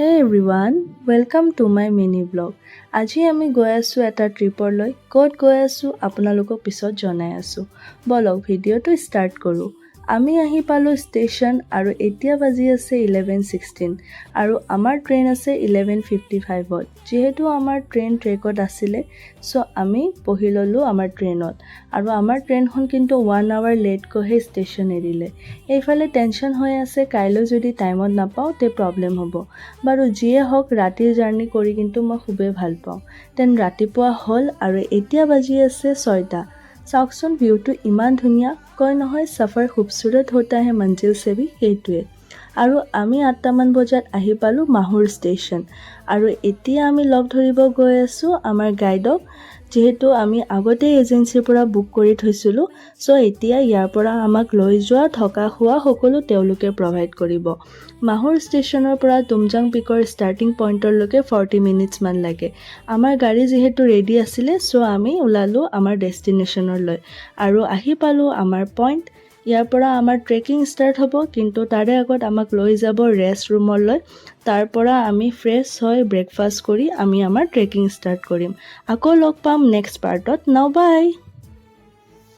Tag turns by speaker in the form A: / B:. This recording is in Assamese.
A: Hey everyone, welcome to my mini vlog. আজি আমি গৈ আছো এটা ট্ৰিপলৈ ক'ত গৈ আছো আপোনালোকক পিছত জনাই আছো বলক ভিডিঅ'টো ষ্টাৰ্ট কৰো আমি আহি পালো ষ্টেচন আৰু এতিয়া বাজি আছে 11:16 আৰু আমাৰ ট্ৰেইন আছে 11:55 ত যেহেতু আমাৰ ট্ৰেইন ট্ৰেকত আছিল সো আমি বহি ললো আমাৰ ট্ৰেইনত আৰু আমাৰ ট্ৰেইনখন কিন্তু 1 আৱাৰ লেট কহে ষ্টেচন এৰিলে এইফালে টেনচন হৈ আছে কাইলৈ যদি টাইমত নাপাও তে প্ৰবলেম হ'ব বাৰু যিয়ে হওক ৰাতিৰ জাৰ্নি কৰি কিন্তু মই খুবেই ভাল পাওঁ তেন ৰাতিপুৱা হল আৰু এতিয়া বাজি আছে 6টা চাওকচোন ভিউটো ইমান ধুনীয়া কয় নহয় সফৰ খুবসুৰত होता है मंजिल से भी সেইটোৱে আৰু আমি 8টা মান বজাত আহি পালো মাহুৰ ষ্টেচন আৰু এতিয়া আমি লগ ধৰিব গৈ আছো আমাৰ গাইডক যেহেতু আমি আগতে এজেন্সিৰ পৰা বুক কৰি থৈছিলো সো এতিয়া ইয়াৰ পৰা আমাক লৈ যোৱা থকা খোৱা সকলো তেওঁলোকে প্ৰভাইড কৰিব মাহুৰ ষ্টেচনৰ পৰা তুমজাং পিকৰ ষ্টাৰ্টিং পইণ্টৰ লৈকে 40 মিনিটছ মান লাগে আমাৰ গাড়ী যেহেতু ৰেডি আছিল সো আমি উলালো আমাৰ ডেষ্টিনেশ্যনৰ লৈ আৰু আহি পালো আমাৰ পইণ্ট ইয়াৰ পৰা আমাৰ ট্ৰেকিং ষ্টাৰ্ট হ'ব কিন্তু তাৰে আগত আমাক লৈ যাব ৰেষ্ট ৰুমলৈ তাৰ পৰা আমি ফ্ৰেছ হৈ ব্ৰেকফাষ্ট কৰি আমি আমাৰ ট্ৰেকিং ষ্টাৰ্ট কৰিম আকৌ লগ পাম নেক্সট পাৰ্টত নাও বাই